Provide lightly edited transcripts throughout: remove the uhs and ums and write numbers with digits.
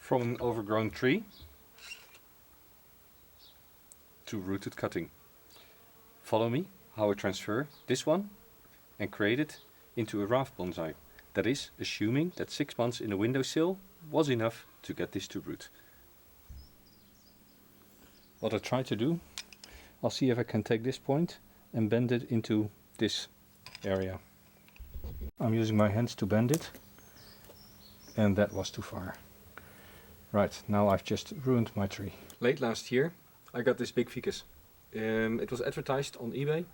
From an overgrown tree to rooted cutting. Follow me how I transfer this one and create it into a raft bonsai. That is, assuming that 6 months in a windowsill was enough to get this to root. What I try to do, I'll see if I can take this point and bend it into this area. I'm using my hands to bend it, and that was too far. Right, now I've just ruined my tree. Late last year I got this big ficus. It was advertised on eBay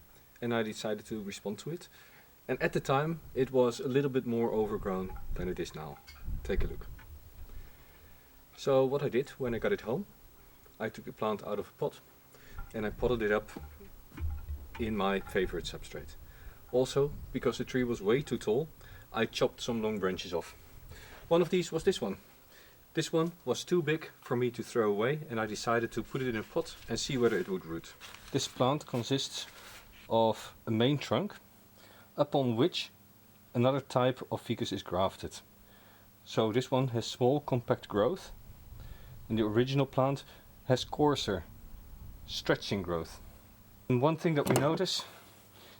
and I decided to respond to it. And at the time it was a little bit more overgrown than it is now. Take a look. So what I did when I got it home, I took the plant out of a pot and I potted it up in my favorite substrate. Also, because the tree was way too tall, I chopped some long branches off. One of these was this one. This one was too big for me to throw away and I decided to put it in a pot and see whether it would root. This plant consists of a main trunk upon which another type of ficus is grafted. So this one has small compact growth and the original plant has coarser stretching growth. And one thing that we notice,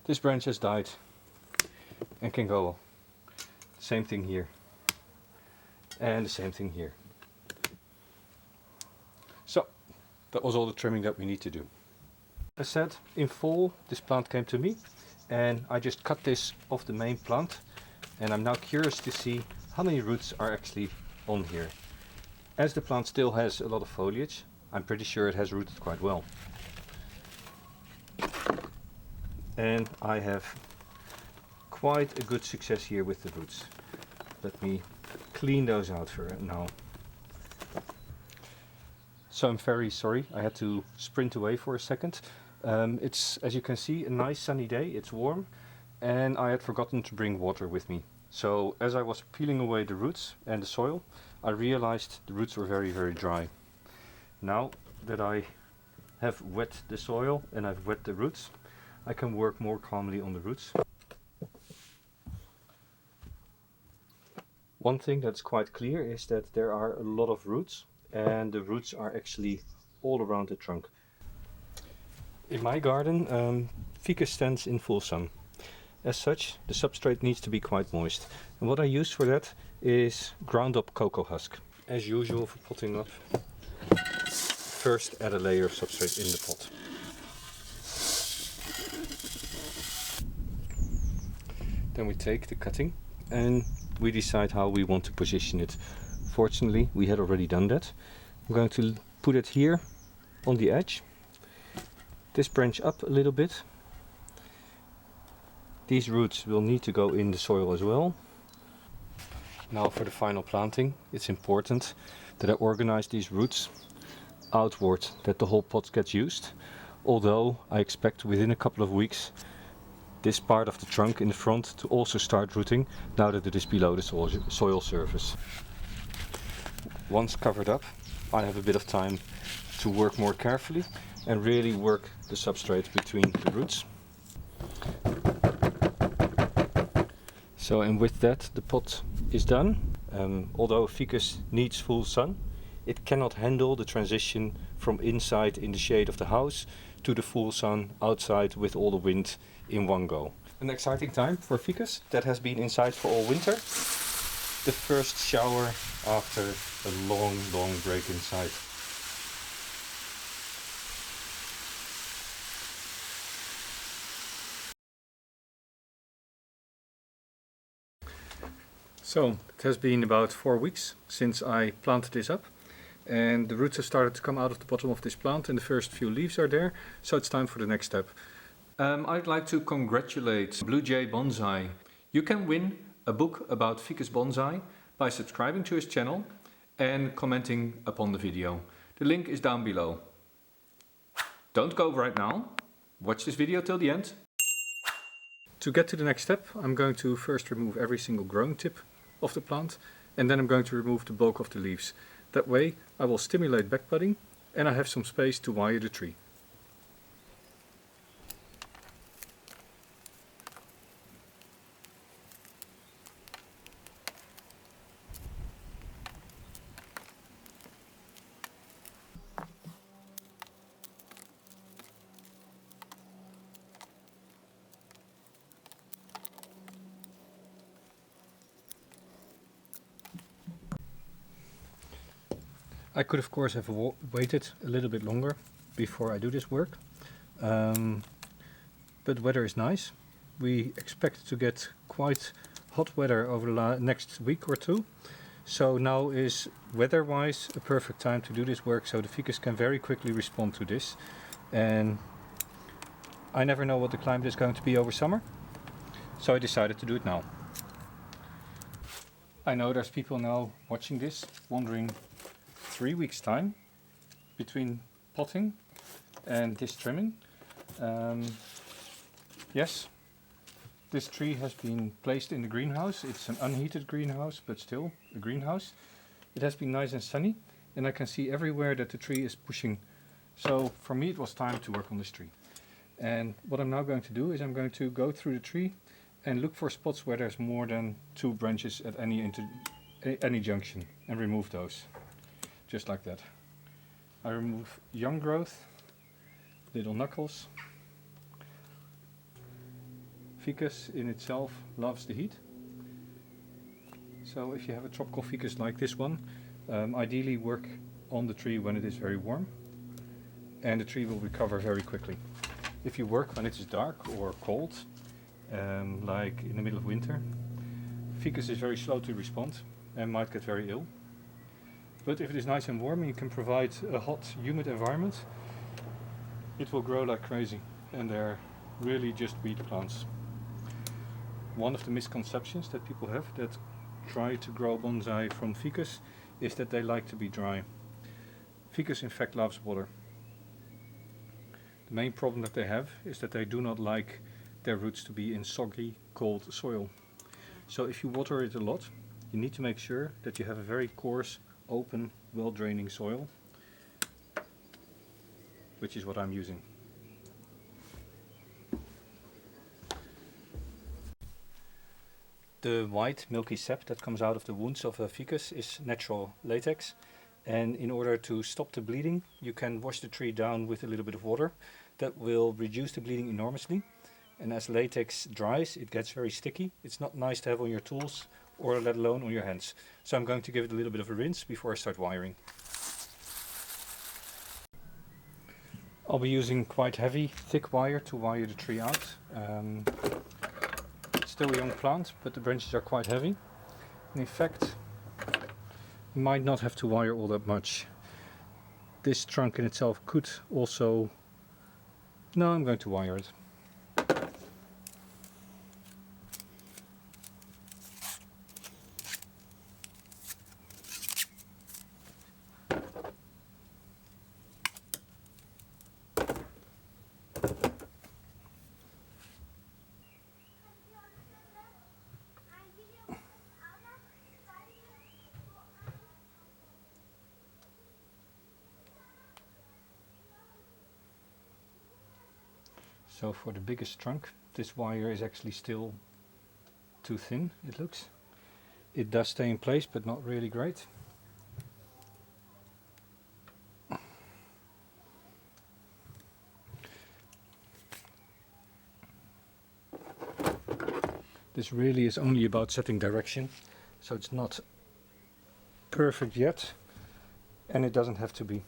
this branch has died and can go. Same thing here. And the same thing here. So that was all the trimming that we need to do. As said, in fall this plant came to me and I just cut this off the main plant, and I'm now curious to see how many roots are actually on here. As the plant still has a lot of foliage, I'm pretty sure it has rooted quite well. And I have quite a good success here with the roots. Let me clean those out for now. So I'm very sorry, I had to sprint away for a second. It's, as you can see, a nice sunny day, it's warm, and I had forgotten to bring water with me. So as I was peeling away the roots and the soil, I realized the roots were very dry. Now that I have wet the soil and I've wet the roots, I can work more calmly on the roots. One thing that's quite clear is that there are a lot of roots, and the roots are actually all around the trunk. In my garden, ficus stands in full sun. As such, the substrate needs to be quite moist. And what I use for that is ground up cocoa husk. As usual for potting up, first add a layer of substrate in the pot. Then we take the cutting and we decide how we want to position it. Fortunately, we had already done that. I'm going to put it here on the edge. This branch up a little bit. These roots will need to go in the soil as well. Now for the final planting, it's important that I organize these roots outward, that the whole pot gets used. Although I expect within a couple of weeks this part of the trunk in the front to also start rooting now that it is below the soil surface. Once covered up, I have a bit of time to work more carefully and really work the substrate between the roots. So, and with that the pot is done. Although ficus needs full sun, it cannot handle the transition from inside in the shade of the house to the full sun outside with all the wind in one go. An exciting time for ficus that has been inside for all winter. The first shower after a long break inside. So it has been about 4 weeks since I planted this up, and the roots have started to come out of the bottom of this plant and the first few leaves are there, so it's time for the next step. I'd like to congratulate Blue Jay Bonsai. You can win a book about Ficus bonsai by subscribing to his channel and commenting upon the video. The link is down below. Don't go right now, watch this video till the end. To get to the next step, I'm going to first remove every single growing tip of the plant, and then I'm going to remove the bulk of the leaves. That way I will stimulate backbudding and I have some space to wire the tree. I could of course have waited a little bit longer before I do this work, but weather is nice. We expect to get quite hot weather over the next week or two, so now is weather-wise a perfect time to do this work, so the Ficus can very quickly respond to this. And I never know what the climate is going to be over summer, so I decided to do it now. I know there's people now watching this wondering, 3 weeks time between potting and this trimming. Yes, this tree has been placed in the greenhouse. It's an unheated greenhouse, but still a greenhouse. It has been nice and sunny, and I can see everywhere that the tree is pushing. So for me it was time to work on this tree. And what I'm now going to do is I'm going to go through the tree and look for spots where there's more than 2 branches at any junction, and remove those. Just like that. I remove young growth, little knuckles. Ficus in itself loves the heat. So if you have a tropical ficus like this one, ideally work on the tree when it is very warm, and the tree will recover very quickly. If you work when it is dark or cold, like in the middle of winter, Ficus is very slow to respond and might get very ill. But if it is nice and warm and you can provide a hot, humid environment, it will grow like crazy, and they're really just weed plants. One of the misconceptions that people have that try to grow bonsai from Ficus is that they like to be dry. Ficus in fact loves water. The main problem that they have is that they do not like their roots to be in soggy, cold soil. So if you water it a lot, you need to make sure that you have a very coarse, open, well-draining soil, which is what I'm using. The white milky sap that comes out of the wounds of a ficus is natural latex, and in order to stop the bleeding you can wash the tree down with a little bit of water. That will reduce the bleeding enormously, and as latex dries it gets very sticky. It's not nice to have on your tools or let alone on your hands. So I'm going to give it a little bit of a rinse before I start wiring. I'll be using quite heavy, thick wire to wire the tree out. It's still a young plant, but the branches are quite heavy. And in fact, you might not have to wire all that much. This trunk in itself could also... No, I'm going to wire it. So for the biggest trunk, this wire is actually still too thin, it looks. It does stay in place, but not really great. This really is only about setting direction, so it's not perfect yet, and it doesn't have to be.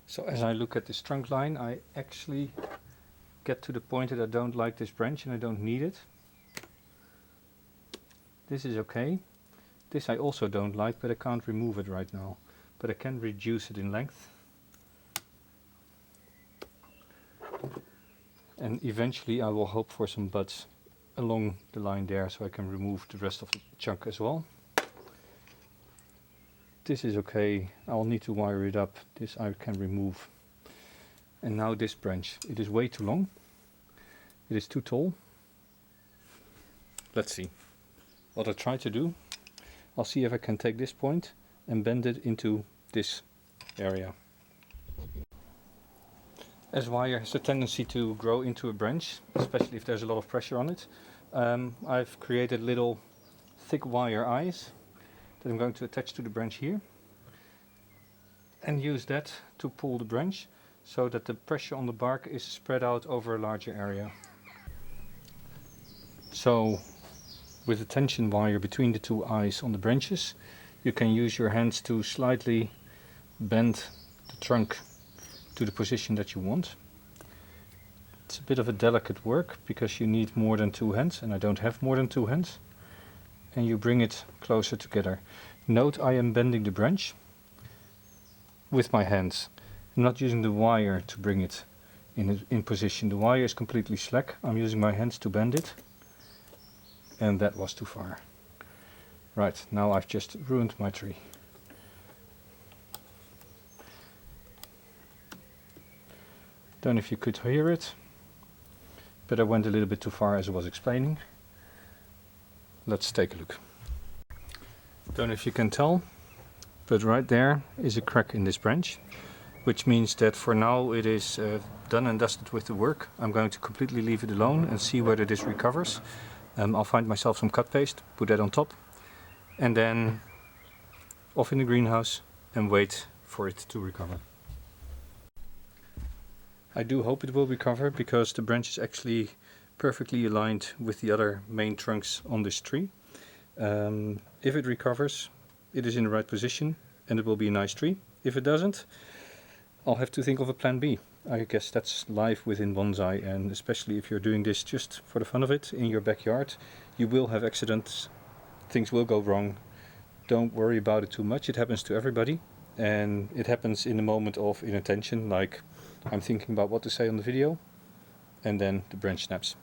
So as I look at this trunk line, I actually get to the point that I don't like this branch and I don't need it. This is okay. This I also don't like, but I can't remove it right now. But I can reduce it in length. And eventually I will hope for some buds along the line there, so I can remove the rest of the chunk as well. This is okay. I'll need to wire it up. This I can remove. And now this branch. It is way too long. It is too tall. Let's see. What I try to do, I'll see if I can take this point and bend it into this area. As wire has a tendency to grow into a branch, especially if there's a lot of pressure on it, I've created little thick wire eyes that I'm going to attach to the branch here, and use that to pull the branch so that the pressure on the bark is spread out over a larger area. So with the tension wire between the two eyes on the branches, you can use your hands to slightly bend the trunk to the position that you want. It's a bit of a delicate work because you need more than two hands, and I don't have more than two hands. And you bring it closer together. Note I am bending the branch with my hands. I'm not using the wire to bring it in position. The wire is completely slack. I'm using my hands to bend it. And that was too far. Right, now I've just ruined my tree. Don't know if you could hear it, but I went a little bit too far as I was explaining. Let's take a look. Don't know if you can tell, but right there is a crack in this branch, which means that for now it is done and dusted with the work. I'm going to completely leave it alone and see whether this recovers. I'll find myself some cut paste, put that on top, and then off in the greenhouse and wait for it to recover. I do hope it will recover because the branch is actually perfectly aligned with the other main trunks on this tree. If it recovers, it is in the right position and it will be a nice tree. If it doesn't, I'll have to think of a plan B. I guess that's life within bonsai, and especially if you're doing this just for the fun of it in your backyard, you will have accidents, things will go wrong. Don't worry about it too much, it happens to everybody, and it happens in a moment of inattention, like I'm thinking about what to say on the video, and then the branch snaps.